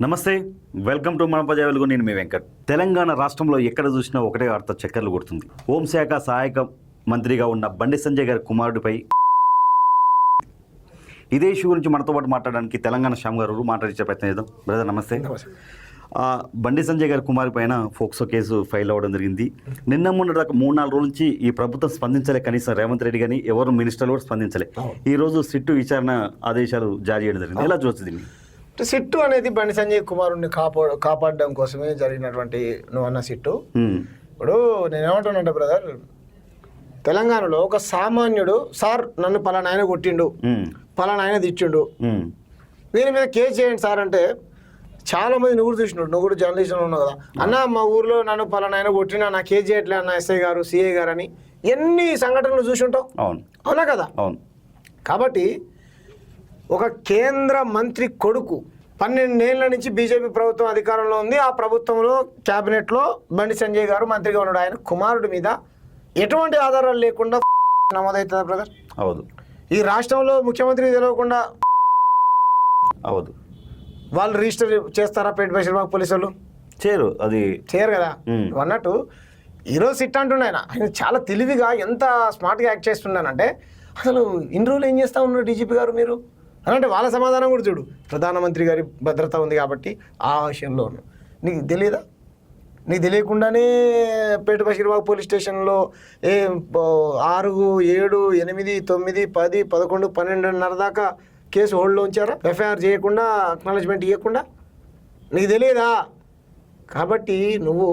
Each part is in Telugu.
నమస్తే, వెల్కమ్ టు మన ప్రజా వెలుగు. నేను మీ వెంకట్. తెలంగాణ రాష్ట్రంలో ఎక్కడ చూసినా ఒకటే వార్త చక్కర్లు కొడుతుంది. హోంశాఖ సహాయక మంత్రిగా ఉన్న బండి సంజయ్ గారి కుమారుడిపై ఇదే ఇష్యూ గురించి మనతో పాటు మాట్లాడడానికి తెలంగాణ శ్యామ్ గారు మాట్లాడించే ప్రయత్నం చేద్దాం. బ్రదర్ నమస్తే. బండి సంజయ్ గారి కుమారు పైన ఫోక్సో కేసు ఫైల్ అవ్వడం జరిగింది. నిన్న మొన్న దాకా 3-4 రోజుల నుంచి ఈ ప్రభుత్వం స్పందించలే. కనీసం రేవంత్ రెడ్డి కానీ ఎవరు మినిస్టర్లు కూడా స్పందించలే. ఈ రోజు సిట్టు విచారణ ఆదేశాలు జారీ చేయడం జరిగింది. ఎలా చూస్తుంది దీన్ని? సిట్టు అనేది బండి సంజయ్ కుమారుడిని కాపాడడం కోసమే జరిగినటువంటి నువ్వు అన్న సిట్టు. ఇప్పుడు నేనేమంటున్నా బ్రదర్, తెలంగాణలో ఒక సామాన్యుడు సార్ నన్ను పలానా ఆయన కొట్టిండు, పలానా ఆయన తెచ్చిండు, దీని మీద కేసు చేయండి సార్ అంటే చాలా మంది నువ్వు కూడా చూసినాడు, నువ్వు కూడా జర్నలిస్ట్లో ఉన్నావు కదా, అన్న మా ఊర్లో నన్ను పలానా ఆయన కొట్టినా నా కేసు చేయట్లే అన్న ఎస్ఐ గారు సిఐ గారు అని ఎన్ని సంఘటనలు చూసి ఉంటావు. అవునా కదా? అవును. కాబట్టి ఒక కేంద్ర మంత్రి కొడుకు 12 ఏళ్ల నుంచి బీజేపీ ప్రభుత్వం అధికారంలో ఉంది. ఆ ప్రభుత్వంలో క్యాబినెట్లో బండి సంజయ్ గారు మంత్రిగా ఉన్నాడు. ఆయన కుమారుడి మీద ఎటువంటి ఆధారాలు లేకుండా నమోదవుతుందా బ్రదర్? అవదు. ఈ రాష్ట్రంలో ముఖ్యమంత్రి తెలియకుండా అవదు. వాళ్ళు రిజిస్టర్ చేస్తారా? పేట బషీర్బాగ్ పోలీసులు చేయరు. అది చేయరు కదా. అన్నట్టు ఈరోజు సిట్ అంటున్నాయి. ఆయన చాలా తెలివిగా ఎంత స్మార్ట్గా యాక్ట్ చేస్తున్నానంటే, అసలు ఇన్ని రోజులు ఏం చేస్తూ ఉన్నారు డీజీపీ గారు మీరు అని అంటే వాళ్ళ సమాధానం కూడా చూడు. ప్రధానమంత్రి గారి భద్రత ఉంది కాబట్టి ఆ విషయంలో నీకు తెలియదా? నీకు తెలియకుండానే పేట బషీర్బాగ్ పోలీస్ స్టేషన్లో 6, 7, 8, 9, 10, 11, 12:30 దాకా కేసు హోల్డ్లో ఉంచారా? ఎఫ్ఐఆర్ చేయకుండా, అక్నాలజ్మెంట్ ఇవ్వకుండా. నీకు తెలియదా? కాబట్టి నువ్వు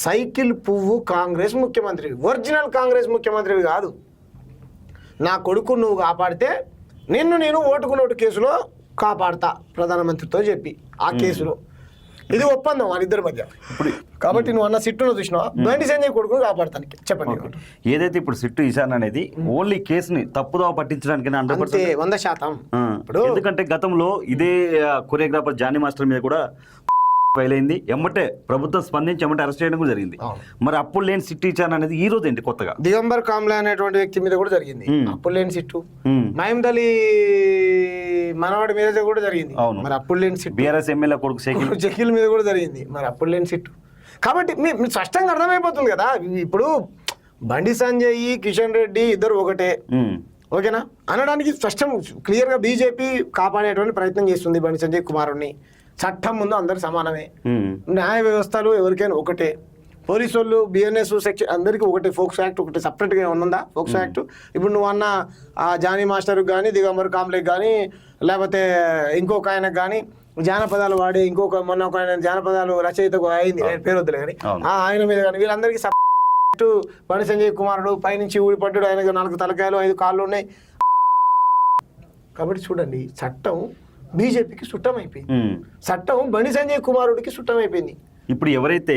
సైకిల్ పువ్వు కాంగ్రెస్ ముఖ్యమంత్రివి, ఒరిజినల్ కాంగ్రెస్ ముఖ్యమంత్రివి కాదు. నా కొడుకు నువ్వు కాపాడితే నేను ఓటుకు నోటు కేసులో కాపాడతా ప్రధానమంత్రితో చెప్పి ఆ కేసులో. ఇది ఒప్పందం వాళ్ళిద్దరి మధ్య. ఇప్పుడు కాబట్టి నువ్వు అన్న సిట్టును చూసినావా? బండి సంజయ్ కొడుకును కాపాడతానికి చెప్పండి. ఏదైతే ఇప్పుడు సిట్టు విచారణ అనేది ఓన్లీ కేసుని తప్పుదోవ పట్టించడానికి 100%. ఇప్పుడు ఎందుకంటే గతంలో ఇదే కొరియోగ్రాఫర్ జానీ మాస్టర్ మీద కూడా ఫైల్ అయింది. ఎమ్మటే ప్రభుత్వం స్పందించి ఎమ్మటే అరెస్ట్ చేయడం కూడా జరిగింది. మరి అప్పుడు లేని సిట్టు విచారణ అనేది ఈ రోజు ఏంటి కొత్తగా దిగంబర్ కామ్లే అనేటువంటి వ్యక్తి మీద కూడా జరిగింది. అప్పుడు లేని సిట్టు మహమూద్ అలీ మనవాడి మీద కూడా జరిగింది. మరి అప్పుడు లేని సిట్టు బీఆర్ఎస్ ఎమ్మెల్యే కొడుకు షకీల్ మీద కూడా జరిగింది. మరి అప్పుడు లేని సిట్టు. కాబట్టి మీరు స్పష్టంగా అర్థమైపోతుంది కదా. ఇప్పుడు బండి సంజయ్, కిషన్ రెడ్డి ఇద్దరు ఒకటే, ఓకేనా అనడానికి స్పష్టం క్లియర్గా బీజేపీ కాపాడేటువంటి ప్రయత్నం చేస్తుంది బండి సంజయ్ కుమారుడిని. చట్టం ముందు అందరు సమానమే, న్యాయ వ్యవస్థలు ఎవరికైనా ఒకటే, పోలీసు వాళ్ళు బిఎన్ఎస్ సెక్షన్ అందరికీ ఒకటే, ఫోక్స్ యాక్ట్ ఒకటి సపరేట్గా ఏమన్నా ఫోక్స్ యాక్ట్. ఇప్పుడు నువ్వు అన్న ఆ జానీ మాస్టర్కి కానీ, దిగంబర్ కామ్లేకి కానీ, లేకపోతే ఇంకొక ఆయనకు కానీ జానపదాలు వాడి మొన్న ఒక ఆయన జానపదాలు రచయితకు అయింది, పేరు వద్దులే కానీ ఆయన మీద కానీ వీళ్ళందరికీ సపరేట్. బండి సంజయ్ కుమారుడు పైనుంచి ఊడిపడ్డాడు, ఆయనకు 4 తలకాయలు 5 కాళ్ళు ఉన్నాయి. కాబట్టి చూడండి, చట్టం బీజేపీకి సుట్టమైపోయింది, చట్టం బండి సంజయ్ కుమారుడికి సుట్టమైపోయింది. ఇప్పుడు ఎవరైతే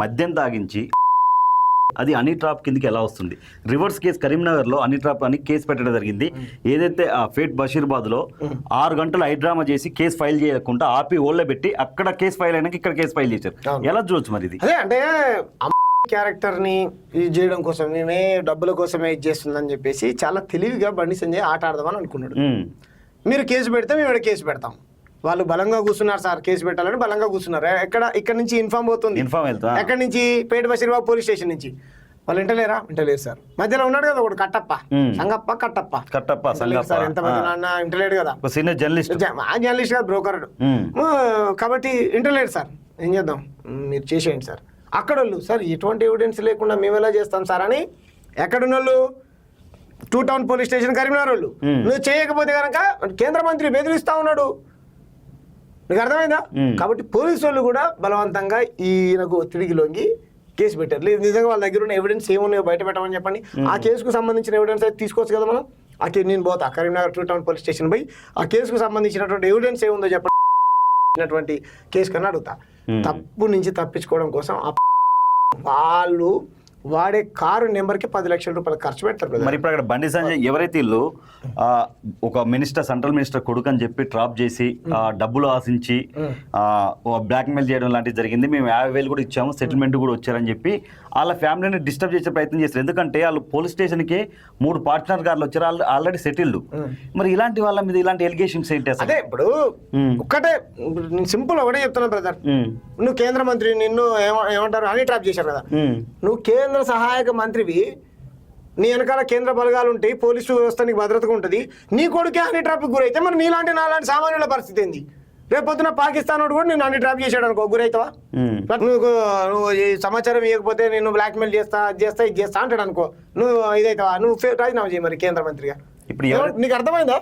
మద్యం తాగించి అది హనీ ట్రాప్ కిందకి ఎలా వస్తుంది? రివర్స్ కేసు కరీంనగర్లో హనీ ట్రాప్ అని కేసు పెట్టడం జరిగింది. ఏదైతే ఆ ఫేట్ బషీర్బాద్లో 6 గంటలు హైడ్రామా చేసి కేసు ఫైల్ చేయకుండా ఆపి ఓళ్ళ పెట్టి అక్కడ కేసు ఫైల్ అయినాక ఇక్కడ కేసు ఫైల్ చేశారు. ఎలా చూడొచ్చు మరి ఇది? అదే అంటే క్యారెక్టర్ని ఇది చేయడం కోసం మేమే డబ్బుల కోసమే ఇది చేస్తుందని చెప్పేసి చాలా తెలివిగా బండి సంజయ్ ఆట ఆడదామని అనుకున్నాడు. మీరు కేసు పెడితే మేము కేసు పెడతాం. వాళ్ళు బలంగా కూర్చున్నారు సార్, కేసు పెట్టాలని బలంగా కూర్చున్నారు. ఇక్కడ నుంచి ఇన్ఫార్మ్ అవుతుంది. ఎక్కడి నుంచి? పేట బషీర్బాగ్ పోలీస్ స్టేషన్ నుంచి. వాళ్ళు వింటలేరు సార్. మధ్యలో ఉన్నాడు కదా ఒకటి కట్టప్ప, కట్టప్ప సార్, ఎంతమంది నాన్న వింటలేడు కదా, జర్నలిస్ట్ కదా, బ్రోకర్. కాబట్టి వింటలేడు సార్, ఏం చేద్దాం మీరు చేసేయండి సార్. అక్కడ వాళ్ళు సార్ ఎటువంటి ఎవిడెన్స్ లేకుండా మేము ఎలా చేస్తాం సార్ అని ఎక్కడున్న వాళ్ళు 2 టౌన్ పోలీస్ స్టేషన్ కరీంనగర్ వాళ్ళు. నువ్వు చేయకపోతే కనుక కేంద్ర మంత్రి బెదిరిస్తా ఉన్నాడు. నీకు అర్థమైందా? కాబట్టి పోలీసు వాళ్ళు కూడా బలవంతంగా ఈయనకు ఒత్తిడికి లొంగి కేసు పెట్టారు. లేదు నిజంగా వాళ్ళ దగ్గర ఉన్న ఎవిడెన్స్ ఏమున్నాయో బయట పెట్టమని చెప్పండి. ఆ కేసుకు సంబంధించిన ఎవిడెన్స్ అయితే తీసుకోవచ్చు కదా మనం. నేను పోతా కరీంనగర్ 2 టౌన్ పోలీస్ స్టేషన్ పోయి ఆ కేసుకు సంబంధించినటువంటి ఎవిడెన్స్ ఏముందో చెప్పండి, కేసు కన్నా అడుగుతా. తప్పు నుంచి తప్పించుకోవడం కోసం వాళ్ళు వాడే కారు నెంబర్కి 10 లక్షల రూపాయలు ఖర్చు పెడతారు brother. మరి ఇప్పుడు అక్కడ బండి సంజయ్ ఎవరైతే ఇల్లు ఒక మినిస్టర్, సెంట్రల్ మినిస్టర్ కొడుకు అని చెప్పి ట్రాప్ చేసి డబ్బులు ఆశించి బ్లాక్మెయిల్ చేయడం లాంటివి జరిగింది, మేము 50,000 కూడా ఇచ్చాము, సెటిల్మెంట్ కూడా వచ్చారని చెప్పి వాళ్ళ ఫ్యామిలీని డిస్టర్బ్ చేసే ప్రయత్నం చేస్తారు. ఎందుకంటే వాళ్ళు పోలీస్ స్టేషన్కి 3 పార్ట్నర్ గారులు వచ్చారు, వాళ్ళు ఆల్రెడీ సెటిల్డ్. మరి ఇలాంటి వాళ్ళ మీద ఇలాంటి ఎలిగేషన్స్ ఏంటి అసలు? అదే ఇప్పుడు ఒక్కటే సింపుల్ ఒకటే చెప్తున్నాను బ్రదర్. నువ్వు కేంద్ర మంత్రి, నిన్ను ఏమంటారు హనీ ట్రాప్ చేశారు కదా, నువ్వు కేంద్ర సహాయక మంత్రివి, నీ వెనకాల కేంద్ర బలగాలు ఉంటాయి, పోలీసు వ్యవస్థ నీకు భద్రతగా ఉంటుంది, నీ కొడుకే హనీ ట్రాప్కి గురైతే మరి నీలాంటి నాలాంటి సామాన్యుల పరిస్థితి ఏంది? రేపొద్దున పాకిస్తాన్ వాడు కూడా నేను హనీ ట్రాప్ చేశాడు అనుకో, గురైతావా? నువ్వు ఈ సమాచారం ఇవ్వకపోతే నేను బ్లాక్మెయిల్ చేస్తా ఇది చేస్తా అంటాడు అనుకో, నువ్వు ఇదైతావా? నువ్వు రాజీనామా చేయి మరి కేంద్ర మంత్రిగా. ఇప్పుడు నీకు అర్థమైందా?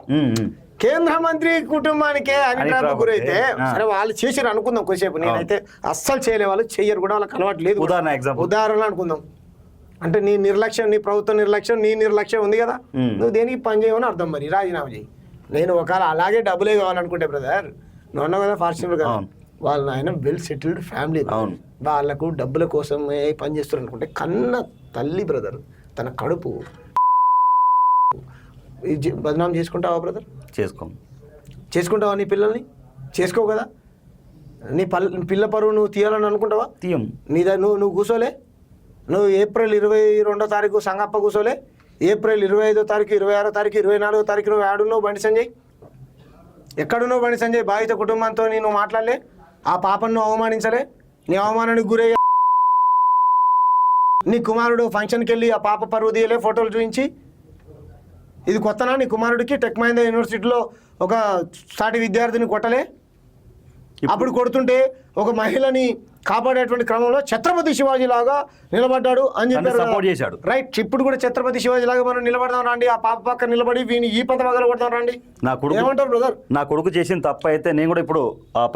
కేంద్ర మంత్రి కుటుంబానికే హనీ ట్రాప్ గురైతే సరే వాళ్ళు చేసారు అనుకుందాం కొద్దిసేపు, నేనైతే అస్సలు చేయలే, వాళ్ళు చెయ్యరు కూడా, వాళ్ళకి అలవాటు లేదు. ఉదాహరణ అనుకుందాం. అంటే నీ నిర్లక్ష్యం, నీ ప్రభుత్వ నిర్లక్ష్యం, నీ నిర్లక్ష్యం ఉంది కదా, నువ్వు దేనికి పని చేయమని అర్థం, మరి రాజీనామా చేయి. నేను ఒకవేళ అలాగే డబ్బులే కావాలనుకుంటే బ్రదర్, నువ్వు అన్నావు కదా ఫార్చునర్ కదా, వాళ్ళ ఆయన వెల్ సెటిల్డ్ ఫ్యామిలీ, వాళ్ళకు డబ్బుల కోసం పని చేస్తారు అనుకుంటే కన్న తల్లి బ్రదర్, తన కడుపు బదనాం చేసుకుంటావా బ్రదర్? చేసుకుంటావా? నీ పిల్లల్ని చేసుకోవు కదా, నీ పిల్ల పరువు నువ్వు తీయాలని అనుకుంటావా? తీయం. నువ్వు కూర్చోలే, నువ్వు ఏప్రిల్ 22వ తారీఖు సంగప్ప కూర్చోలే, ఏప్రిల్ 25వ తారీఖు, 26వ తారీఖు, 24వ తారీఖు నువ్వు ఆడున్నావు బండి సంజయ్, ఎక్కడున్నావు బండి సంజయ్? బాధిత కుటుంబంతో నువ్వు మాట్లాడలే, ఆ పాపను నువ్వు అవమానించలే, నీ అవమానానికి గురయ్యా. నీ కుమారుడు ఫంక్షన్కి వెళ్ళి ఆ పాప పరువు తీయలే, ఫోటోలు చూపించి. ఇది కొత్తనా నీ కుమారుడికి? టెక్ మహీంద్రా యూనివర్సిటీలో ఒక సాటి విద్యార్థిని కొట్టలే? అప్పుడు కొడుతుంటే ఒక మహిళని కాపాడేటువంటి క్రమంలో ఛత్రపతి శివాజీ లాగా నిలబడ్డాడు అని చెప్పారు. రైట్, ఇప్పుడు కూడా ఛత్రపతి శివాజీ లాగా మనం నిలబడదాం రండి, ఆ పాప పక్కన నిలబడి వీని ఈ పంత పగల కొడదాం రండి. ఏమంటారు బ్రదర్? నా కొడుకు చేసిన తప్ప అయితే నేను కూడా ఇప్పుడు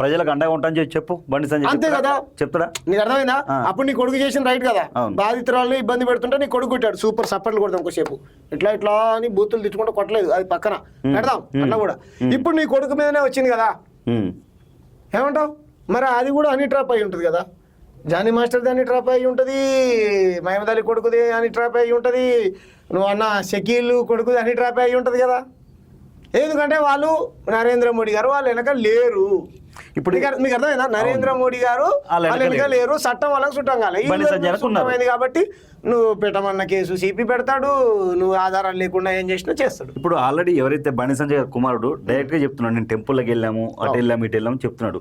ప్రజలకు అండగా ఉంటాను చెప్పి చెప్పు బండి సంజయ్. అంతే కదా, చెప్తాడా? నీకు అర్థమైందా? అప్పుడు నీ కొడుకు చేసిన రైట్ కదా, బాధితురాలని ఇబ్బంది పెడుతుంటే నీ కొడుకు కొట్టాడు, సూపర్ సప్పట్లు కొడదాం కొంచెంసేపు, ఇట్లా ఇట్లా అని బూతులు తిట్టుకుంటూ కొట్టలేదు, అది పక్కన పెడదాం అట్లా కూడా. ఇప్పుడు నీ కొడుకు మీదనే వచ్చింది కదా, ఏమంటావు? మరి అది కూడా హనీ ట్రాప్ అయి ఉంటుంది కదా, జానీ మాస్టర్ది హనీ ట్రాప్ అయి ఉంటుంది, మహమ్మద్ అలీ కొడుకుది హనీ ట్రాప్ అయి ఉంటుంది, నువ్వు అన్న షకీల్ కొడుకుది హనీ ట్రాప్ అయి ఉంటుంది కదా. ఎందుకంటే వాళ్ళు నరేంద్ర మోడీ గారు వాళ్ళ వెనక లేరు. ఇప్పుడు మీకు అర్థమైందా? నరేంద్ర మోడీ గారు వాళ్ళ వెనక లేరు, చట్టం వాళ్ళకి చుట్టం కాలేదు కాబట్టి నువ్వు పెట్టమన్న కేసు సిపి పెడతాడు, నువ్వు ఆధారాలు లేకుండా ఏం చేసినా చేస్తాడు. ఇప్పుడు ఆల్రెడీ ఎవరైతే బండి సంజయ్ గారు కుమారుడు డైరెక్ట్ గా చెప్తున్నాడు, నేను టెంపుల్కి వెళ్ళాము, అటు వెళ్ళాము, ఇటు వెళ్ళాము చెప్తున్నాడు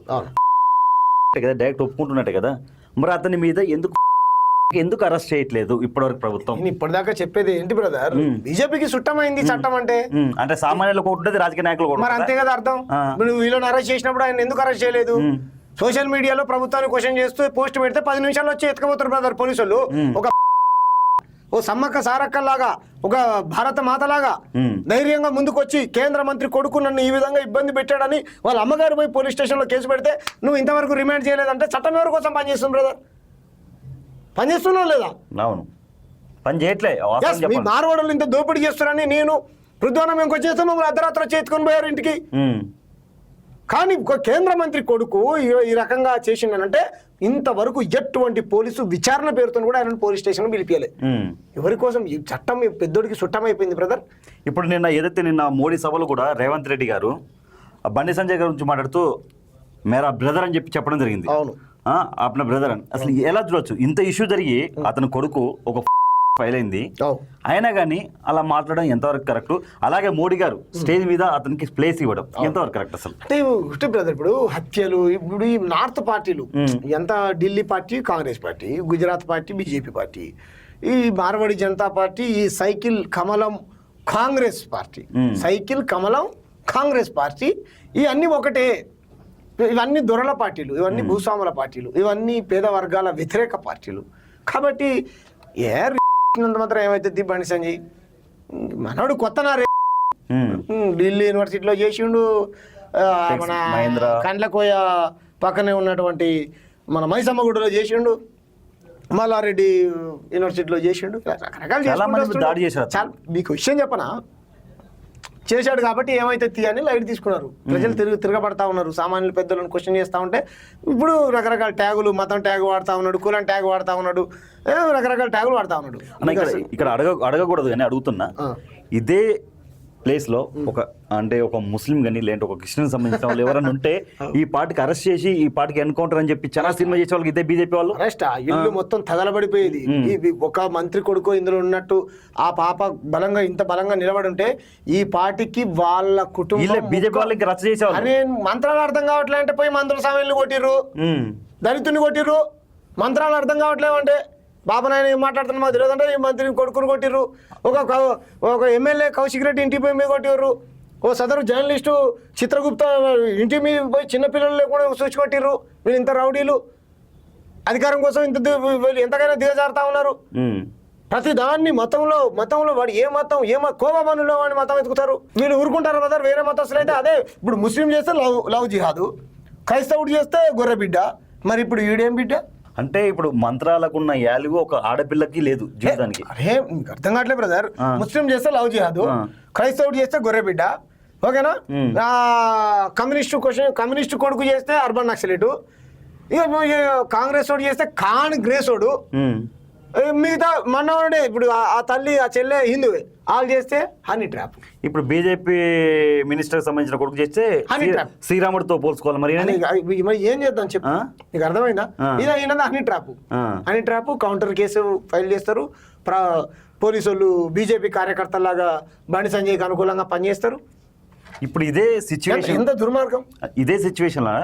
కదా, డైరెక్ట్ ఒప్పుకుంటున్నట్టే కదా. మరి అతని మీద ఎందుకు అరెస్ట్ చేయట్లేదు ఇప్పటివరకు ప్రభుత్వం? ఇప్పటిదాకా చెప్పేది ఏంటి బ్రదర్, బీజేపీకి చుట్టమైంది చట్టం అంటే సామాన్యులకు ఉంటుంది, రాజకీయ నాయకులు మరి అంతే కదా అర్థం. నువ్వు వీళ్ళని అరెస్ట్ చేసినప్పుడు ఆయన ఎందుకు అరెస్ట్ చేయలేదు? సోషల్ మీడియాలో ప్రభుత్వాన్ని క్వశ్చన్ చేస్తూ పోస్ట్ పెడితే 10 నిమిషాల్లో వచ్చి ఎత్తుకపోతారు బ్రదర్ పోలీసులు. ఓ సమ్మక్క సారక్కలాగా, ఒక భారత మాతలాగా ధైర్యంగా ముందుకొచ్చి కేంద్ర మంత్రి కొడుకు నన్ను ఈ విధంగా ఇబ్బంది పెట్టాడని వాళ్ళ అమ్మగారు పోయి పోలీస్ స్టేషన్లో కేసు పెడితే నువ్వు ఇంతవరకు రిమాండ్ చేయలేదంటే చట్టం ఎవరి కోసం పనిచేస్తుంది బ్రదర్? పనిచేస్తున్నావు లేదా? అవును, పని చేయట్లే. మీ మార్వాడలు ఇంత దోపిడీ చేస్తున్నారని నేను పృథ్వానం ఇంకొచ్చేస్తే మమ్మల్ని అర్ధరాత్రి చేతుకొని పోయారు ఇంటికి. కానీ కేంద్ర మంత్రి కొడుకు ఈ రకంగా చేసిండనంటే ఇంతవరకు ఎటువంటి పోలీసు విచారణ పేరుతో కూడా ఆయన పోలీస్ స్టేషన్ పిలిపియలే. ఎవరి కోసం? ఈ చట్టం పెద్దోడికి చుట్టమైపోయింది బ్రదర్. ఇప్పుడు నిన్న మోడీ సభలో కూడా రేవంత్ రెడ్డి గారు బండి సంజయ్ గారి గురించి మాట్లాడుతూ మేరా బ్రదర్ అని చెప్పడం జరిగింది. అవును, అప్న బ్రదర్ అని. అసలు ఎలా చూడొచ్చు? ఇంత ఇష్యూ జరిగి అతని కొడుకు ఒక ఫైల్ అయింది, అయినా కానీ అలా మాట్లాడడం ఎంతవరకు కరెక్ట్? అలాగే మోడీ గారు స్టేజ్ మీద అతనికి ప్లేస్ ఇవ్వడం ఎంతవరకు కరెక్ట్ అసలు? అంటే బ్రదర్, ఇప్పుడు హత్యలు, ఇప్పుడు ఈ నార్త్ పార్టీలు ఎంత, Delhi party Congress party, Gujarat party BJP party, ఈ మార్వాడి జనతా పార్టీ, ఈ సైకిల్ కమలం కాంగ్రెస్ పార్టీ, సైకిల్ కమలం కాంగ్రెస్ పార్టీ, ఇవన్నీ ఒకటే. ఇవన్నీ దొరల పార్టీలు, ఇవన్నీ భూస్వాముల పార్టీలు, ఇవన్నీ పేద వర్గాల వ్యతిరేక పార్టీలు. కాబట్టి మాత్రం ఏమైతుంది బండి సంజయ్ మనోడు కొత్తనా ఢిల్లీ యూనివర్సిటీలో చేసిండు, మన కండ్లకోయ పక్కనే ఉన్నటువంటి మన మైసమ్మగూడలో చేసిండు, మల్లారెడ్డి యూనివర్సిటీలో చేసిండు, రకరకాలు చేసి. మీకు విషయం చెప్పనా, చేశాడు కాబట్టి ఏమైతే అని లైట్ తీసుకున్నారు. ప్రజలు తిరగబడతా ఉన్నారు. సామాన్యుల పెద్దలను క్వశ్చన్ చేస్తూ ఉంటే ఇప్పుడు రకరకాల ట్యాగులు, మతం ట్యాగ్ వాడుతూ ఉన్నాడు, కులం ట్యాగ్ వాడుతూ ఉన్నాడు, రకరకాల ట్యాగులు వాడుతూ ఉన్నాడు. ఇక్కడ అడగకూడదు కానీ అడుగుతున్నా, ఇదే ప్లేస్లో ఒక ముస్లిం కానీ లేదంటే ఒక క్రిస్టియన్ సంబంధించిన వాళ్ళు ఎవరైనా ఉంటే ఈ పార్టీకి అరెస్ట్ చేసి ఈ పార్టీకి ఎన్కౌంటర్ అని చెప్పి చాలా సినిమా చేసే వాళ్ళకి ఇదే బీజేపీ వాళ్ళు అరెస్ట్. ఇల్లు మొత్తం తగలబడిపోయేది. ఒక మంత్రి కొడుకు ఇందులో ఉన్నట్టు ఆ పాప ఇంత బలంగా నిలబడి ఉంటే ఈ పార్టీకి వాళ్ళ కుటుంబం బీజేపీ వాళ్ళకి రచ్చ చేసేవాళ్ళు. అనే మంత్రాలు అర్థం కావట్లే అంటే పోయి మంత్రుల సామాన్లు కొట్టిర్రు, దళితుని కొట్టిర్రు. మంత్రాలు అర్థం కావట్లేవు అంటే బాబనాయన ఏం మాట్లాడుతున్నా మాకు తెలియదు అంటే ఈ మంత్రిని కొడుకుని కొట్టిర్రు. ఒక ఎమ్మెల్యే కౌశిక్ రెడ్డి ఇంటి పోయి మీద కొట్టిర్రు. ఓ సదరు జర్నలిస్టు చిత్రగుప్త ఇంటి మీద పోయి చిన్నపిల్లలు కూడా సూచి కొట్టిర్రు. వీళ్ళు ఇంత రౌడీలు అధికారం కోసం ఎంతకైనా దిగజారుతా ఉన్నారు. ప్రతి దాన్ని మతంలో వాడు ఏ కోపమనులో వాడిని మతం ఎత్తుకుతారు. వీళ్ళు ఊరుకుంటారు కదా. వేరే మతస్థులు అయితే అదే ఇప్పుడు ముస్లిం చేస్తే లవ్ జిహాదు, క్రైస్తవుడు చేస్తే గొర్రె బిడ్డ. మరి ఇప్పుడు ఈడేం బిడ్డ అంటే ఇప్పుడు మంత్రాలకున్న యాలుగు ఒక ఆడపిల్లకి లేదు జీవితానికి. అరే మీకు అర్థం కావట్లేదు బ్రదర్. ముస్లిం చేస్తే లవ్ జిహాదు, క్రైస్తవుడు చేస్తే గొర్రె బిడ్డ, ఓకేనా. కమ్యూనిస్టు కొడుకు చేస్తే అర్బన్ నక్సలేటు, ఇక కాంగ్రెస్ వాడు చేస్తే కాంగ్రెసోడు, మిగతా మనవాడే ఇప్పుడు ఆ తల్లి ఆ చెల్లె హిందువే, వాళ్ళు చేస్తే హనీ ట్రాప్. ఇప్పుడు బీజేపీ మినిస్టర్ సంబంధించిన కొడుకు చేస్తే హనీ ట్రాప్, శ్రీరాముడితో పోల్చుకోవాలి. మరి ఏం చేద్దాం చెప్పు, నీకు అర్థమైందా? ఇదే honey trap. Counter case file చేస్తారు. పోలీసు వాళ్ళు బీజేపీ కార్యకర్తలాగా బండి సంజయ్కి అనుకూలంగా పనిచేస్తారు. ఇప్పుడు ఇదే సిచ్యువేషన్, ఎంత దుర్మార్గం. ఇదే సిచ్యువేషన్లో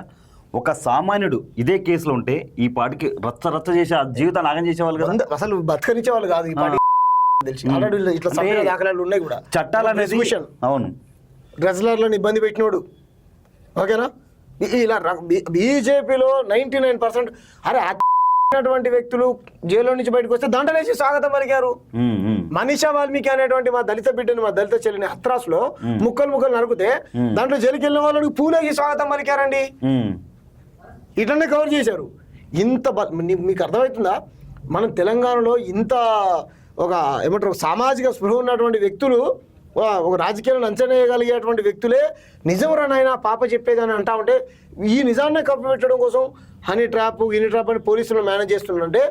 ఒక సామాన్యుడు ఇదే కేసులో ఉంటే ఈ పార్టీకి రచ్చ చేసే జీవితాన్ని ఆగం చేసేవాళ్ళు కదా. అసలు బతకనిచ్చే వాళ్ళు కాదు ఈ పార్టీ. దాఖలాలు ఉన్నాయి కూడా. చట్టాలు అనేది అవును రెజ్లర్లను ఇబ్బంది పెట్టినోడు, ఓకేనా. ఇలా బీజేపీలో 99% అటువంటి వ్యక్తులు జైల్లో నుంచి బయటకు వస్తే దండలేసి స్వాగతం పలికారు. మనీషా వాల్మీకి అనేటువంటి మా దళిత బిడ్డని, మా దళిత చెల్లిని హత్రాస్లో ముక్కలు నరుకుతే దాంట్లో జైలుకి వెళ్ళిన వాళ్ళకి పూలేకి స్వాగతం పలికారండి. ఇట్లనే కవర్ చేశారు. ఇంత మీకు అర్థమవుతుందా? మనం తెలంగాణలో ఇంత ఏమంటారు సామాజిక స్పృహ ఉన్నటువంటి వ్యక్తులు, ఒక రాజకీయాలను అంచనా వేయగలిగేటువంటి వ్యక్తులే నిజంరానైనా పాప చెప్పేదని అంటా ఉంటే ఈ నిజాన్ని కప్పిపెట్టడం కోసం హనీ ట్రాప్ అని పోలీసులు మేనేజ్ చేస్తుంటే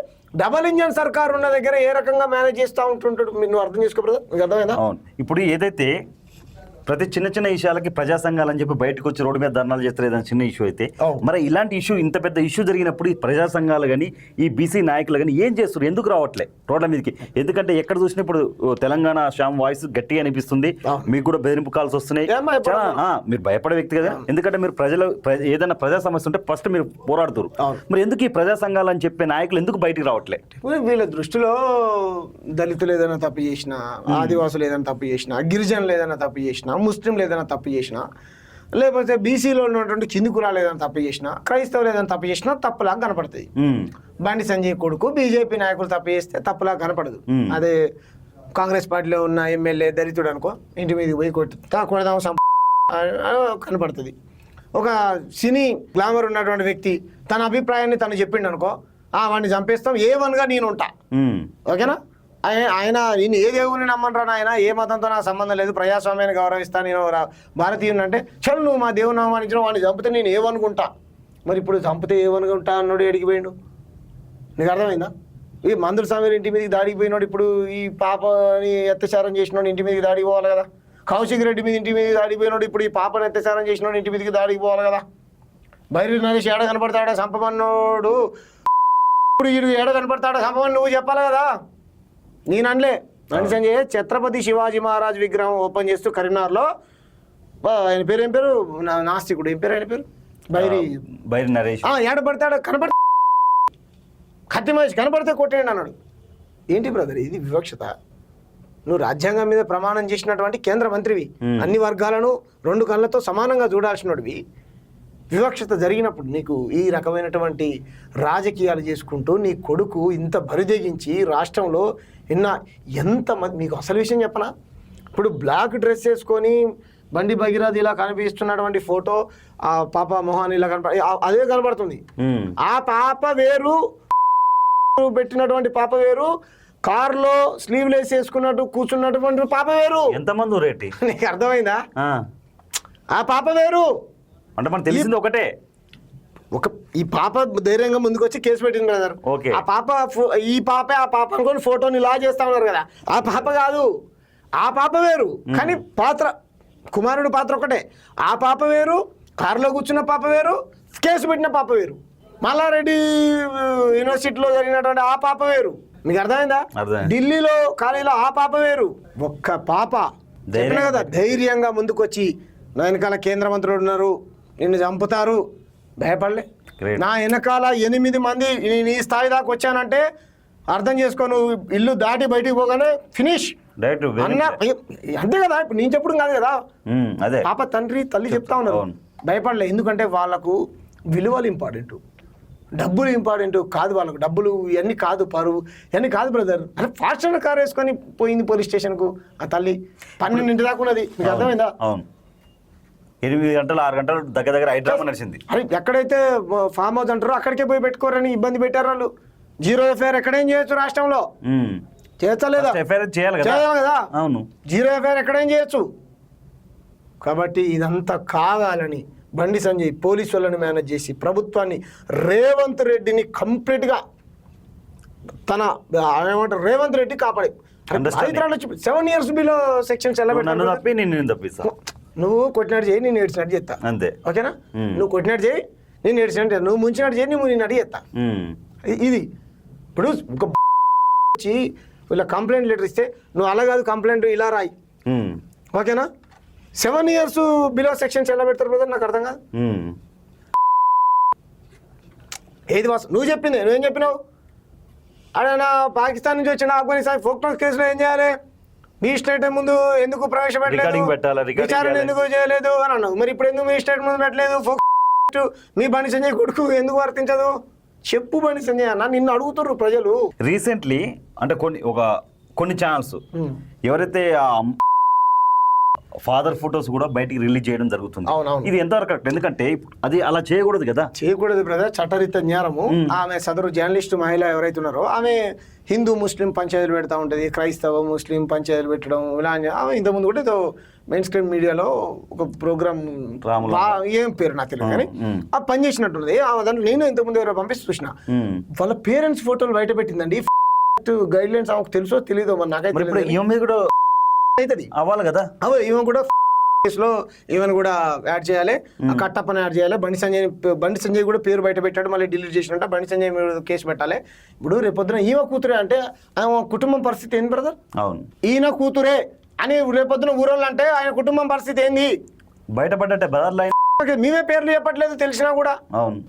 డబల్ ఇంజన్ సర్కార్ ఉన్న దగ్గర ఏ రకంగా మేనేజ్ చేస్తూ ఉంటుంటాడు నువ్వు అర్థం చేసుకోబోదా? మీకు అర్థమైందా? ఇప్పుడు ఏదైతే ప్రతి చిన్న విషయాలకి ప్రజా సంఘాలు అని చెప్పి బయటకు వచ్చి రోడ్డు మీద ధర్నాలు చేస్తారు ఏదైనా చిన్న ఇష్యూ అయితే, మరి ఇలాంటి ఇష్యూ ఇంత పెద్ద ఇష్యూ జరిగినప్పుడు ఈ ప్రజా సంఘాలు కానీ ఈ బీసీ నాయకులు కానీ ఏం చేస్తారు? ఎందుకు రావట్లే రోడ్ల మీదకి? ఎందుకంటే ఎక్కడ చూసినా ఇప్పుడు తెలంగాణ శ్యామ్ వాయిస్ గట్టిగా అనిపిస్తుంది, మీకు కూడా బెదిరింపు కాల్స్ వస్తున్నాయి. మీరు భయపడే వ్యక్తి కదా, ఎందుకంటే మీరు ఏదైనా ప్రజా సమస్య ఉంటే ఫస్ట్ మీరు పోరాడుతారు. మరి ఎందుకు ఈ ప్రజా సంఘాలు అని చెప్పే నాయకులు ఎందుకు బయటికి రావట్లే? వీళ్ళ దృష్టిలో దళితులు ఏదైనా తప్పు చేసినా, ఆదివాసులు ఏదైనా తప్పు చేసినా, గిరిజనులు ఏదైనా తప్పు చేసినా, ముస్లింలు ఏదైనా తప్పు చేసినా, లేకపోతే బీసీలో ఉన్నటువంటి కింది కులాలు ఏదైనా తప్పు చేసినా, క్రైస్తవులు ఏదైనా తప్పు చేసినా తప్పులాగా కనపడుతుంది. బండి సంజయ్ కొడుకు బీజేపీ నాయకులు తప్పు చేస్తే తప్పులాగా కనపడదు. అదే కాంగ్రెస్ పార్టీలో ఉన్న ఎమ్మెల్యే దళితుడు అనుకో, ఇంటి మీదకి పోయి కొడదాం కనపడుతుంది. ఒక సినీ గ్లామర్ ఉన్నటువంటి వ్యక్తి తన అభిప్రాయాన్ని తను చెప్పిండు అనుకో, వాడిని చంపేస్తాం, ఏవన్గా నేను ఉంటా, ఓకేనా. ఆయన నేను ఏ దేవుని నమ్మనరా, ఆయన ఏ మతంతో నాకు సంబంధం లేదు, ప్రజాస్వామ్యాన్ని గౌరవిస్తా, నేను భారతీయుని అంటే చలు నువ్వు మా దేవుని అవమానించిన వాడిని చంపితే నేను ఏమనుకుంటా. మరి ఇప్పుడు చంపితే ఏమనుకుంటా అన్నాడు, ఎడికి పోయిండు? నీకు అర్థమైందా? ఈ మందుల స్వామి ఇంటి మీదకి దాడికి పోయినాడు, ఇప్పుడు ఈ పాపని అత్యాచారం చేసినాడు ఇంటి మీదకి దాడికి పోవాలి కదా. కౌశిక్ రెడ్డి మీద ఇంటి మీదకి దాడికి పోయినాడు, ఇప్పుడు ఈ పాపని అత్యాచారం చేసినాడు ఇంటి మీదకి దాడికి పోవాలి కదా. బైరి నరేష్ ఏడ కనపడతాడా చంపమన్నాడు, ఇప్పుడు వీడు ఏడ కనపడతాడా చంపమని నువ్వు చెప్పాలి కదా. నేను అనలే. బండి సంజయ్ ఛత్రపతి శివాజీ మహారాజ్ విగ్రహం ఓపెన్ చేస్తూ కరీంనగర్లో, ఆయన పేరు ఏం పేరు, నాస్తికుడు ఏం పేరు, ఆయన పేరు బైరి నరేష్, ఏడపడతాడు కనపడ కత్తి మహేష్ కనపడితే కొట్టేయండి అన్నాడు. ఏంటి బ్రదర్ ఇది వివక్షత? నువ్వు రాజ్యాంగం మీద ప్రమాణం చేసినటువంటి కేంద్ర మంత్రివి, అన్ని వర్గాలను రెండు కళ్ళతో సమానంగా చూడాల్సినవి. వివక్షత జరిగినప్పుడు నీకు ఈ రకమైనటువంటి రాజకీయాలు చేసుకుంటూ నీ కొడుకు ఇంత బరిదెగించి రాష్ట్రంలో ఎంతమంది, మీకు అసలు విషయం చెప్పనా, ఇప్పుడు బ్లాక్ డ్రెస్ వేసుకొని బండి భగీరథ్ ఇలా కనిపిస్తున్నటువంటి ఫోటో ఆ పాప మొహాన్ని ఇలా అదే కనబడుతుంది. ఆ పాప వేరు, పెట్టినటువంటి పాప వేరు, కారులో స్లీవ్లెస్ వేసుకున్నట్టు కూర్చున్నటువంటి పాప వేరు. ఎంతమంది రేటి నీకు అర్థమైందా? ఆ పాప వేరు. అంటే మనకు తెలిసింది ఒకటే. ఈ పాప ధైర్యంగా ముందుకు వచ్చి కేసు పెట్టింది బ్రదర్. ఓకే. ఆ పాప ఈ పాపే ఆ పాప అనుకొని ఫోటోని ఇలా చేస్తా ఉన్నారు కదా, ఆ పాప కాదు. ఆ పాప వేరు, కానీ పాత్ర కుమారుడు పాత్ర ఒకటే. ఆ పాప వేరు, కారులో కూర్చున్న పాప వేరు, కేసు పెట్టిన పాప వేరు. మల్లారెడ్డి యూనివర్సిటీలో జరిగినటువంటి ఆ పాప వేరు. మీకు అర్థమైందా? ఢిల్లీలో కాలేజీలో ఆ పాప వేరు. ఒక్క పాప చెప్పిన కదా, ధైర్యంగా ముందుకు వచ్చి నా వెనకాల కేంద్ర మంత్రులు ఉన్నారు, నిన్ను చంపుతారు, భయపడలే. నా వెనకాల 8 మంది నేను ఈ స్థాయి దాకా వచ్చానంటే అర్థం చేసుకో, నువ్వు ఇల్లు దాటి బయటికి పోగానే ఫినిష్ అన్న. అంతే కదా, ఇప్పుడు నేను చెప్పడం కాదు కదా, పాప తండ్రి తల్లి చెప్తా ఉన్నారు. భయపడలే, ఎందుకంటే వాళ్ళకు విలువలు ఇంపార్టెంట్, డబ్బులు ఇంపార్టెంట్ కాదు. వాళ్ళకు డబ్బులు ఇవన్నీ కాదు, పరువు ఇవన్నీ కాదు బ్రదర్. అంటే ఫాస్ట్ కార్ వేసుకొని పోయింది పోలీస్ స్టేషన్కు ఆ తల్లి. 12 దాకా ఉన్నది. మీకు అర్థమైందా? 8 గంటలు 6 గంటలు దగ్గర హైదరాబాద్ నడిచింది. అరే ఎక్కడైతే ఫామ్ హౌస్ అంటారో అక్కడికే పోయి పెట్టుకోరని ఇబ్బంది పెట్టారు వాళ్ళు. 0 ఎఫ్ఐఆర్ ఎక్కడేం చేయొచ్చు రాష్ట్రంలో? చేయలేదా? చేయాలి కదా. అవును, 0 ఎఫ్ఐఆర్ ఎక్కడేం చేయొచ్చు. కాబట్టి ఇదంతా కావాలని బండి సంజయ్ పోలీసు వాళ్ళని మేనేజ్ చేసి ప్రభుత్వాన్ని, రేవంత్ రెడ్డిని కంప్లీట్గా తన ఏమంటారు రేవంత్ రెడ్డి కాపాడి 7 years బిలో సెక్షన్స్ ఎలా పెట్టాను. నువ్వు కొట్టినట్టు చేయి, నేను ఏడ్చినట్టు చేస్తా. అంతే, ఓకేనా? నువ్వు కొట్టినట్టు చేయి, నేను ఏడ్చినట్టు, నువ్వు ముంచినట్టు చేయి, నేను నిన్నట్టు చేస్తా. ఇది ఇప్పుడు ఒక వచ్చి వీళ్ళ కంప్లైంట్ లెటర్ ఇస్తే నువ్వు అలా కాదు, కంప్లైంట్ ఇలా రాయి. ఓకేనా? 7 years బిలో సెక్షన్స్ ఎలా పెడతారు బ్రదర్? నాకు అర్థం కాదు. ఏది వాసు నువ్వు చెప్పింది, నువ్వేం చెప్పినావు? అదే నా పాకిస్తాన్ నుంచి వచ్చిన ఆఫ్ఘనిస్తాన్ ఫోక్టోస్ కేసులో ఏం చేయాలి? మీ స్టేట్ ముందు ఎందుకు ప్రవేశపెట్టలేదు, విచారణ ఎందుకు చేయలేదు అని అన్నావు. మరి ఇప్పుడు ఎందుకు మీ స్టేట్ ముందు పెట్టలేదు? మీ బండి సంజయ్ కొడుకు ఎందుకు వర్తించదు? చెప్పు బండి సంజయ్ అన్న, నిన్ను అడుగుతున్నారు ప్రజలు. రీసెంట్లీ అంటే కొన్ని ఛానల్స్ ఎవరైతే ఫాదర్ ఫోటోస్ కూడా బయటికి రిలీజ్ చేయడం జరుగుతుంది. ఇది ఎంతవరకు కరెక్ట్? ఎందుకంటే అది అలా చేయకూడదు కదా. చేయకూడదు బ్రదర్, చట్టరీత్యా నేరము. ఆమె సదరు జర్నలిస్ట్ మహిళ ఎవరైతే ఉన్నారో ఆమె హిందూ ముస్లిం పంచాయతీలు పెడతా ఉంటుంది, క్రైస్తవ ముస్లిం పంచాయతీలు పెట్టడం ఇలా. ఆమె ఇంతకుముందు కూడా ఏదో మెయిన్ స్ట్రీమ్ మీడియాలో ఒక ప్రోగ్రామ్, ఏం పేరు నాకు తెలియదు కానీ ఆ పని చేసినట్టుంది. దాంట్లో నేను ఇంతకుముందు ఎవరో పంపిస్తూ చూసిన, వాళ్ళ పేరెంట్స్ ఫోటోలు బయట పెట్టిందండి. గైడ్ లైన్స్ ఆమెకు తెలుసో తెలీదో మరి నాకైతే అవుతుంది అవ్వాలి కదా. ఈమె కూడా కేసులో ఈవెన్ కూడా యాడ్ చేయాలి, కట్టప్పని యాడ్ చేయాలి. బండి సంజయ్ కూడా పేరు బయట పెట్టాడు, మళ్ళీ డిలీట్ చేసినట్ట. బండి సంజయ్ మీద కేసు పెట్టాలి. ఇప్పుడు రేపొద్దున ఈమె కూతురే అంటే ఆమె కుటుంబం పరిస్థితి ఏంది బ్రదర్? అవును, ఈయన కూతురే అని రేపొద్దున ఊరోళ్ళు అంటే ఆయన కుటుంబం పరిస్థితి ఏంది? బయటపడ్డట్టే బదర్లై. మేమే పేర్లు చెప్పట్లేదు తెలిసినా కూడా,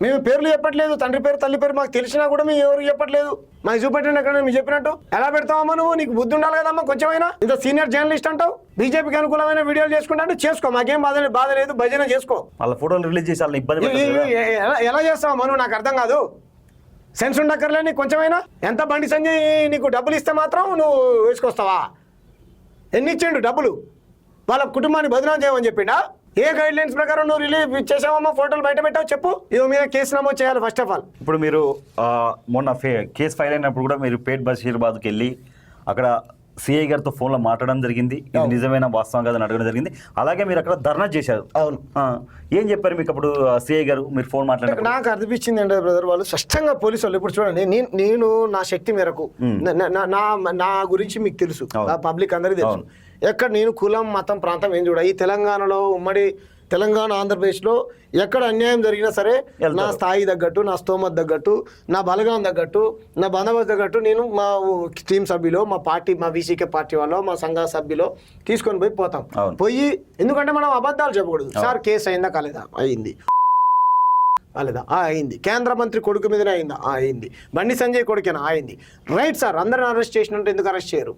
మేము పేర్లు చెప్పట్లేదు, తండ్రి పేరు తల్లి పేరు మాకు తెలిసినా కూడా మేము ఎవరు చెప్పట్లేదు. మాకు చూపెట్టండి అక్కడ మీరు చెప్పినట్టు. ఎలా పెడతావమ్మా నువ్వు? నీకు బుద్ధి ఉండాలి కదమ్మా కొంచెమైనా. ఇంత సీనియర్ జర్నలిస్ట్ అంటావు, బీజేపీకి అనుకూలమైన వీడియోలు చేసుకుంటా చేసుకో, మాకేం బాధ లేదు, భజన చేసుకో. వాళ్ళ ఫోటోలు రిలీజ్ చేసి వాళ్ళని ఇబ్బంది ఎలా చేస్తావమ్మా నువ్వు? నాకు అర్థం కాదు. సెన్స్ ఉండక్కర్లే నీకు కొంచెమైనా. ఎంత బండి సంజయ్ నీకు డబ్బులు ఇస్తే మాత్రం నువ్వు వేసుకొస్తావా? ఎన్ని ఇచ్చిండు డబ్బులు? వాళ్ళ కుటుంబాన్ని బదనాం చేయమని చెప్పిండా? ఏ గైడ్ లైన్స్ ప్రకారం నువ్వు రిలీజ్ చేసావమ్మా? ఫోటోలు బయట పెట్టావు చెప్పు. ఇవి మీద కేసు నమోదు చేయాలి ఫస్ట్ ఆఫ్ ఆల్. ఇప్పుడు మీరు మొన్న కేసు ఫైల్ అయినప్పుడు కూడా మీరు పేట్ బషీర్బాద్కి వెళ్ళి అక్కడ సిఐ గారితో ఫోన్లో మాట్లాడడం జరిగింది. ఇది నిజమైన వాస్తవం కాదని అడగడం జరిగింది. అలాగే మీరు అక్కడ ధర్నా చేశారు. అవును, ఏం చెప్పారు మీకు అప్పుడు సిఐ గారు? మీరు ఫోన్ మాట్లాడారు. నాకు అనిపించింది అంటే బ్రదర్, వాళ్ళు స్పష్టంగా పోలీసు వాళ్ళు ఇప్పుడు చూడండి, నేను నా శక్తి మేరకు నా గురించి మీకు తెలుసు, పబ్లిక్ అందరికీ తెలుసు. ఎక్కడ నేను కులం మతం ప్రాంతం ఏం చూడ, ఈ తెలంగాణలో ఉమ్మడి తెలంగాణ ఆంధ్రప్రదేశ్లో ఎక్కడ అన్యాయం జరిగినా సరే నా స్థాయి తగ్గట్టు, నా స్తోమత తగ్గట్టు, నా బలగాం తగ్గట్టు, నా బందోబస్తు తగ్గట్టు నేను మా టీం సభ్యులు, మా పార్టీ, మా వీసీకే పార్టీ వాళ్ళు, మా సంఘ సభ్యులు తీసుకొని పోతాం. పోయి ఎందుకంటే మనం అబద్ధాలు చెప్పకూడదు. సార్ కేసు అయిందా కాలేదా? అయింది. కాలేదా? అయింది. కేంద్ర మంత్రి కొడుకు మీదనే అయిందా? అయింది. బండి సంజయ్ కొడుకేనా? అయింది. రైట్ సార్, అందరిని అరెస్ట్ చేసినట్టు ఎందుకు అరెస్ట్ చేయరు?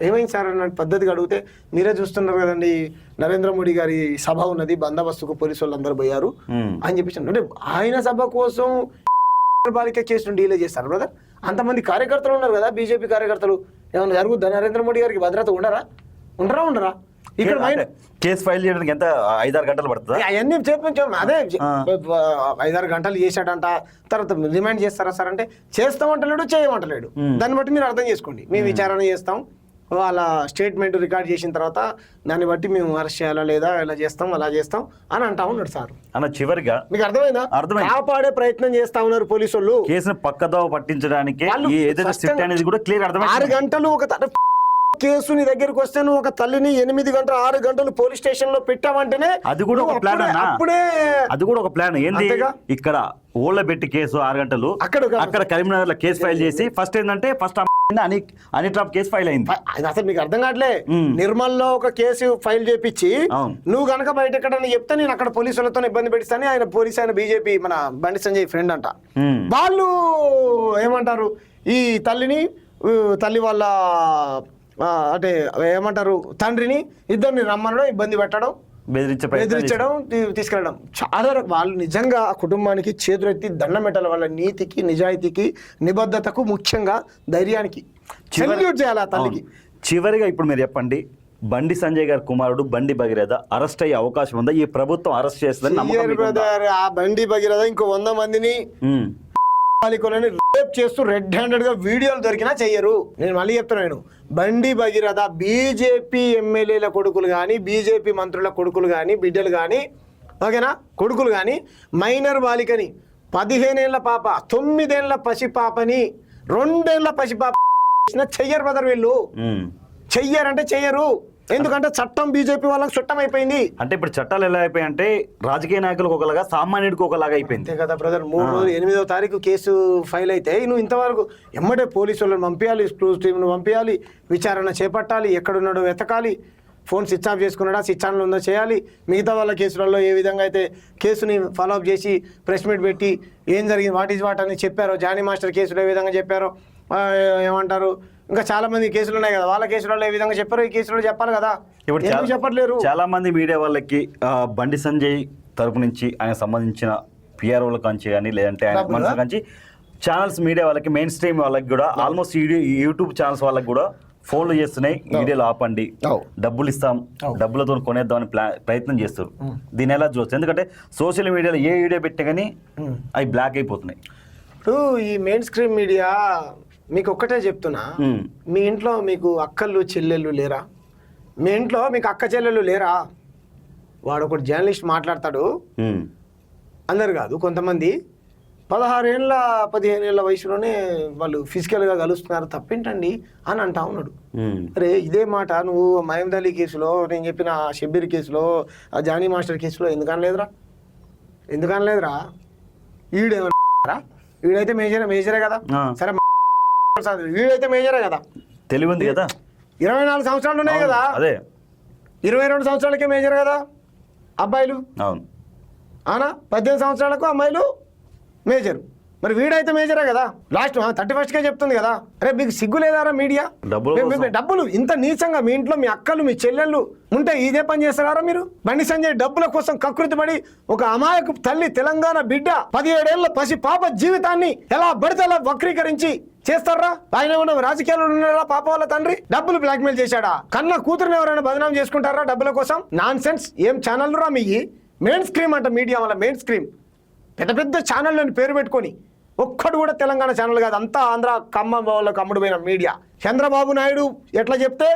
ఏమైంది సార్ అన్న పద్ధతిగా అడిగితే, మీరే చూస్తున్నారు కదండి నరేంద్ర మోడీ గారి సభ ఉన్నది, బందోబస్తుకు పోలీసు వాళ్ళు అందరూ పోయారు అని చెప్పేసి. అంటే ఆయన సభ కోసం బాలిక కేసును డీలే చేస్తారు బ్రదర్. అంతమంది కార్యకర్తలు ఉన్నారు కదా, బీజేపీ కార్యకర్తలు. ఏమైనా జరుగుద్దా? నరేంద్ర మోడీ గారికి భద్రత ఉండరా? ఇక్కడ కేసు ఫైల్ చేయడానికి ఎంత 5-6 గంటలు పడుతుందా? అవన్నీ చేపించాం. అదే 5-6 గంటలు చేశాడంట, తర్వాత రిమైండ్ చేస్తారా సార్ అంటే చేస్తామంటలేడు, చేయమంటలేడు. దాన్ని బట్టి మీరు అర్థం చేసుకోండి. మేము విచారణ చేస్తాం, వాళ్ళ స్టేట్మెంట్ రికార్డ్ చేసిన తర్వాత దాన్ని బట్టి మేము అరెస్ట్ చేయాలా లేదా, ఇలా చేస్తాం అలా చేస్తాం అని అంటా ఉన్నాడు సార్. అన్న చివరిగా మీకు అర్థమైందా? కాపాడే ప్రయత్నం చేస్తా ఉన్నారు పోలీసు వాళ్ళు. కేసును పక్కదోవ పట్టించడానికి ఏదైతే స్ట్రిక్ట్ అనేది కూడా క్లియర్ అర్థమైంది. 6 గంటలు ఒక కేసు నీ దగ్గరికి వస్తే నువ్వు ఒక తల్లిని 8 గంటలు 6 గంటలు పోలీస్ స్టేషన్ లో పెట్టావంటేనే అది కూడా ఒక ప్లాన్. అప్పుడే అది కూడా ఒక ప్లాన్. ఏంది ఇక్కడ ఊళ్ళో పెట్టి కేసు 6 గంటలు, అక్కడ కరీంనగర్ లో కేసు ఫైల్ చేసి ఫస్ట్ ఏంటంటే ఫస్ట్ అని ట్రాప్ కేసు ఫైల్ అయింది. అసలు మీకు అర్థం కావట్లే. నిర్మల్ లో ఒక కేసు ఫైల్ చేపించి నువ్వు గనక బయట ఎక్కడని చెప్తే నేను అక్కడ పోలీసులతో ఇబ్బంది పెడిస్తాను. ఆయన బీజేపీ మన బండి సంజయ్ ఫ్రెండ్ అంట. వాళ్ళు ఏమంటారు, ఈ తల్లి వాళ్ళ అంటే ఏమంటారు తండ్రిని ఇద్దరిని రమ్మనడం, ఇబ్బంది పెట్టడం, బెదిరించడం, తీసుకెళ్ళడం. చాలా వాళ్ళు నిజంగా ఆ కుటుంబానికి చేతులెత్తి దండం పెట్టాలి. వాళ్ళ నీతికి, నిజాయితీకి, నిబద్ధతకు, ముఖ్యంగా ధైర్యానికి సెల్యూట్ చేయాలి ఆ తల్లికి. చివరిగా ఇప్పుడు మీరు చెప్పండి, బండి సంజయ్ గారి కుమారుడు బండి భగీరథ అరెస్ట్ అయ్యే అవకాశం ఉందా? ఈ ప్రభుత్వం అరెస్ట్ చేస్తుందని ఆ బండి భగీరథ ఇంకో 100 మందిని రేప్ చేస్తూ రెడ్ హ్యాండెడ్ గా వీడియోలు దొరికినా చెయ్యరు. నేను మళ్ళీ చెప్తున్నాను, బండి భగీరథ బీజేపీ ఎమ్మెల్యేల కొడుకులు కానీ, బీజేపీ మంత్రుల కొడుకులు కానీ, బిడ్డలు కానీ, ఓకేనా, కొడుకులు కానీ, మైనర్ బాలికని 15 ఏళ్ల పాప, 9 ఏళ్ల పసిపాపని, 2 ఏళ్ల పసిపాప చెయ్యరు బ్రదర్. వీళ్ళు చెయ్యరంటే చెయ్యరు. ఎందుకంటే చట్టం బీజేపీ వాళ్ళకి చుట్టం అయిపోయింది. అంటే ఇప్పుడు చట్టాలు ఎలా అయిపోయాయి అంటే రాజకీయ నాయకులకు ఒకలాగా, సామాన్యుడికి ఒకలాగా అయిపోయింది. అంతే కదా బ్రదర్. 3 రోజులు 8వ తారీఖు కేసు ఫైల్ అయితే నువ్వు ఇంతవరకు ఎమ్మడే పోలీసు వాళ్ళని పంపించాలి, క్లూజ్ టీంను పంపించాలి, విచారణ చేపట్టాలి, ఎక్కడున్నాడో వెతకాలి, ఫోన్ స్విచ్ ఆఫ్ చేసుకున్నాడా, స్విచ్ ఆన్లో ఉందో చేయాలి. మిగతా వాళ్ళ కేసులలో ఏ విధంగా అయితే కేసుని ఫాలోఅప్ చేసి ప్రెస్ మీట్ పెట్టి ఏం జరిగింది, వాట్ ఈజ్ వాట్ అని చెప్పారో, జానీ మాస్టర్ కేసులో ఏ విధంగా చెప్పారో, ఏమంటారు, ఇంకా చాలా మంది కేసులు ఉన్నాయి కదా, వాళ్ళ కేసులలో ఏ విధంగా చెప్పారో ఈ కేసులో చెప్పాలి కదా. ఇప్పుడు చెప్పట్లేరు. చాలా మంది మీడియా వాళ్ళకి బండి సంజయ్ తరపు నుంచి ఆయన సంబంధించిన పిఆర్ఓల కాంచి కానీ, లేదంటే ఆయన మనుషుల కాంచి ఛానల్స్, మీడియా వాళ్ళకి, మెయిన్ స్ట్రీమ్ వాళ్ళకి కూడా, ఆల్మోస్ట్ యూట్యూబ్ ఛానల్స్ వాళ్ళకి కూడా ఫోన్లు చేస్తున్నాయి, వీడియోలు ఆపండి, డబ్బులు ఇస్తాం, డబ్బులతో కొనేద్దామని ప్రయత్నం చేస్తారు. దీని ఎలా చూస్తారు? ఎందుకంటే సోషల్ మీడియాలో ఏ వీడియో పెట్టే కానీ అవి బ్లాక్ అయిపోతున్నాయి. ఇప్పుడు ఈ మెయిన్ స్ట్రీమ్ మీడియా మీకు ఒక్కటే చెప్తున్నా, మీ ఇంట్లో మీకు అక్కలు చెల్లెళ్ళు లేరా? మీ ఇంట్లో మీకు అక్క చెల్లెళ్ళు లేరా? వాడు ఒకటి జర్నలిస్ట్ మాట్లాడతాడు, అందరు కాదు, కొంతమంది 16 ఏళ్ళ 15 ఏళ్ళ వయసులోనే వాళ్ళు ఫిజికల్గా కలుస్తున్నారు, తప్పేంటండి అని అంటా ఉన్నాడు. అరే ఇదే మాట నువ్వు మహమద్ అలీ కేసులో, నేను చెప్పిన షబ్బీర్ కేసులో, ఆ జానీ మాస్టర్ కేసులో ఎందుకనలేదురా? ఈడేమన్నా వీడైతే మేజరే కదా. సరే వీడైతే మేజరే కదా, తెలివి కదా. 24 సంవత్సరాలు ఉన్నాయి కదా, అదే 22 సంవత్సరాలకే మేజర్ కదా అబ్బాయిలు. అవును, 18 సంవత్సరాలకు అమ్మాయిలు మేజర్. మరి వీడైతే మేజరే కదా. లాస్ట్ 31కే చెప్తుంది కదా. అరే మీకు సిగ్గు లేదారా మీడియా? డబ్బులు ఇంత నీచంగా మీ ఇంట్లో మీ అక్కలు, మీ చెల్లెళ్ళు ఉంటే ఇదే పని చేస్తారా మీరు? బండి సంజయ్ డబ్బుల కోసం కకృతి పడి ఒక అమాయకు తల్లి, తెలంగాణ బిడ్డ, 17 ఏళ్ల పసి పాప జీవితాన్ని ఎలా పడితే అలా వక్రీకరించి చేస్తారా? ఆయన ఏమన్నా రాజకీయాల్లో ఉన్నారా? పాప వాళ్ళ తండ్రి డబ్బులు బ్లాక్మెయిల్ చేశాడా? కన్న కూతురుని ఎవరైనా బదనాం చేసుకుంటారా డబ్బుల కోసం? Non sense. ఏం ఛానల్ రా మీ మెయిన్ స్ట్రీమ్ అంట, మీడియా వల్ల మెయిన్ స్ట్రీమ్, పెద్ద పెద్ద ఛానళ్ళని పేరు పెట్టుకొని ఒక్కడు కూడా తెలంగాణ ఛానల్ కాదు, అంతా ఆంధ్ర ఖమ్మం వాళ్ళకి అమ్ముడు పోయిన మీడియా. చంద్రబాబు నాయుడు ఎట్లా చెప్తే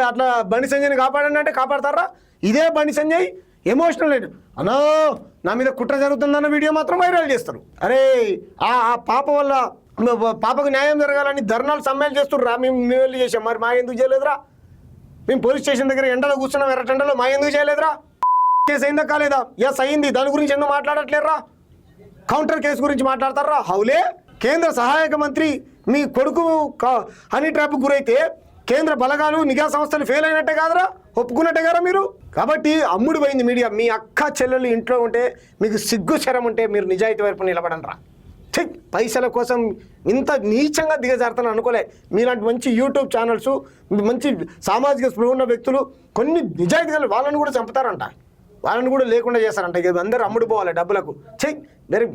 అట్లా బండి సంజయ్ని కాపాడండి అంటే కాపాడతారా? ఇదే బండి సంజయ్ ఎమోషనల్ లేదు అన్నా, నా మీద కుట్ర జరుగుతుందన్న వీడియో మాత్రం వైరల్ చేస్తారు. అరే ఆ పాప వల్ల పాపకు న్యాయం జరగాలని ధర్నాలు సమ్మెలు చేస్తుర్రా, మేము వెళ్ళి చేసాం, మరి మా ఎందుకు చేయలేదురా? మేము పోలీస్ స్టేషన్ దగ్గర ఎండలో కూర్చున్నాం, ఎర్రటెండలో, మా ఎందుకు చేయలేదురా? కేసు అయిందా కాలేదా? ఎస్ అయింది, దాని గురించి ఎందుకు మాట్లాడట్లేరా? కౌంటర్ కేసు గురించి మాట్లాడతారా? హౌలే కేంద్ర సహాయక మంత్రి మీ కొడుకు హనీ ట్రాప్ గురైతే కేంద్ర బలగాలు, నిఘా సంస్థలు ఫెయిల్ అయినట్టే కాదురా, ఒప్పుకున్నట్టే కదా మీరు. కాబట్టి అమ్ముడు పోయింది మీడియా. మీ అక్క చెల్లెలు ఇంట్లో ఉంటే, మీకు సిగ్గు శరం ఉంటే మీరు నిజాయితీ వైపు నిలబడండి రా. పైసల కోసం ఇంత నీచంగా దిగజారుతాను అనుకోలే. మీలాంటి మంచి యూట్యూబ్ ఛానల్స్, మంచి సామాజిక స్పృహ ఉన్న వ్యక్తులు, కొన్ని నిజాయితీ వాళ్ళని కూడా చంపుతారంట. వాళ్ళని కూడా లేకుండా చేస్తారంట. ఇక అందరూ అమ్ముడు పోవాలి డబ్బులకు. చెయ్యి మరి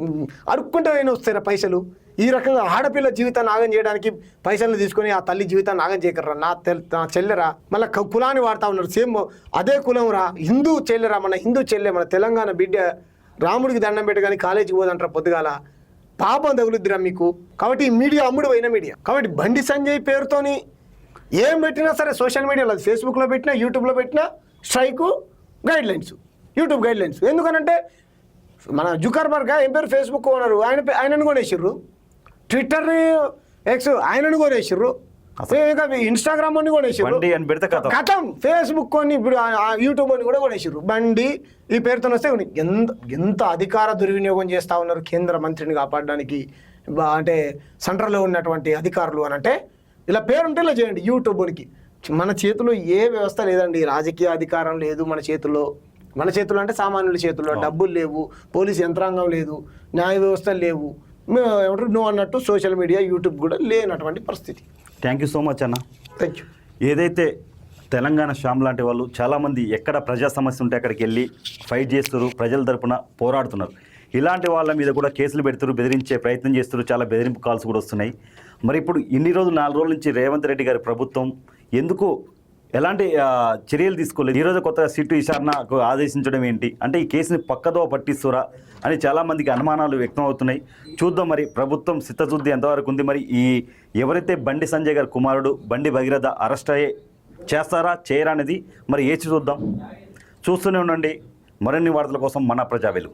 అడుక్కుంటే అయినా వస్తారా పైసలు? ఈ రకంగా ఆడపిల్ల జీవితాన్ని ఆగం చేయడానికి పైసలు తీసుకొని ఆ తల్లి జీవితాన్ని ఆగం చేయకర్రా. నా చెల్లెరా, మళ్ళీ కులాన్ని వాడుతూ ఉన్నారు. సేమ్ అదే కులం రా, హిందూ చెల్లెరా, మన హిందూ చెల్లె, మన తెలంగాణ బిడ్డ రాముడికి దండం పెట్టి కానీ కాలేజీకి పోదంటారా పొద్దుగాల. పాపం తగులుద్దిరా మీకు. కాబట్టి ఈ మీడియా అమ్ముడు పోయిన మీడియా. కాబట్టి బండి సంజయ్ పేరుతోని ఏం పెట్టినా సరే సోషల్ మీడియాలో, ఫేస్బుక్లో పెట్టినా, యూట్యూబ్లో పెట్టినా స్ట్రైకు, గైడ్లైన్స్, యూట్యూబ్ గైడ్లైన్స్. ఎందుకనంటే మన జుకర్బర్గ్ ఏం పేరు ఫేస్బుక్ ఓనరు, ఆయనను కొనేసిర్రు. ట్విట్టర్, ఎక్స్ ఆయనను కొనేసిర్రు. ఇంకా ఇన్స్టాగ్రామ్ అని కొనేసిర్రు. కథం ఫేస్బుక్ అని, ఇప్పుడు యూట్యూబ్ అని కూడా కొనేసిర్రు. బండి ఈ పేరుతో వస్తే ఎంత అధికార దుర్వినియోగం చేస్తూ ఉన్నారు కేంద్ర మంత్రిని కాపాడడానికి, అంటే సెంటర్లో ఉన్నటువంటి అధికారులు అని. అంటే ఇలా పేరుంటే ఇలా చేయండి యూట్యూబ్కి. మన చేతిలో ఏ వ్యవస్థ లేదండి, రాజకీయ అధికారం లేదు మన చేతుల్లో. మన చేతుల్లో అంటే సామాన్యుల చేతుల్లో డబ్బులు లేవు, పోలీస్ యంత్రాంగం లేదు, న్యాయ వ్యవస్థలు లేవు. ఏమంటారు నువ్వు అన్నట్టు సోషల్ మీడియా, యూట్యూబ్ కూడా లేనటువంటి పరిస్థితి. థ్యాంక్ యూ సో మచ్ అన్న. Thank you. ఏదైతే తెలంగాణ శ్యామ్ లాంటి వాళ్ళు చాలామంది ఎక్కడ ప్రజా సమస్య ఉంటే అక్కడికి వెళ్ళి ఫైట్ చేస్తారు, ప్రజల తరపున పోరాడుతున్నారు. ఇలాంటి వాళ్ళ మీద కూడా కేసులు పెడుతున్నారు, బెదిరించే ప్రయత్నం చేస్తున్నారు. చాలా బెదిరింపు కాల్స్ కూడా వస్తున్నాయి. మరి ఇప్పుడు ఇన్ని రోజులు 4 రోజుల నుంచి రేవంత్ రెడ్డి గారి ప్రభుత్వం ఎందుకు ఎలాంటి చర్యలు తీసుకోలేదు? ఈరోజు కొత్తగా సిట్టు విచారణకు ఆదేశించడం ఏంటి? అంటే ఈ కేసుని పక్కదో పట్టిస్తురా అని చాలామందికి అనుమానాలు వ్యక్తం అవుతున్నాయి. చూద్దాం మరి ప్రభుత్వం చిత్తశుద్ధి ఎంతవరకు ఉంది. మరి ఈ ఎవరైతే బండి సంజయ్ గారి కుమారుడు బండి భగీరథ అరెస్ట్ అయ్యే చేస్తారా చేయరా అనేది మరి ఏచి చూద్దాం. చూస్తూనే ఉండండి మరిన్ని వార్తల కోసం మన ప్రజా వెలుగు.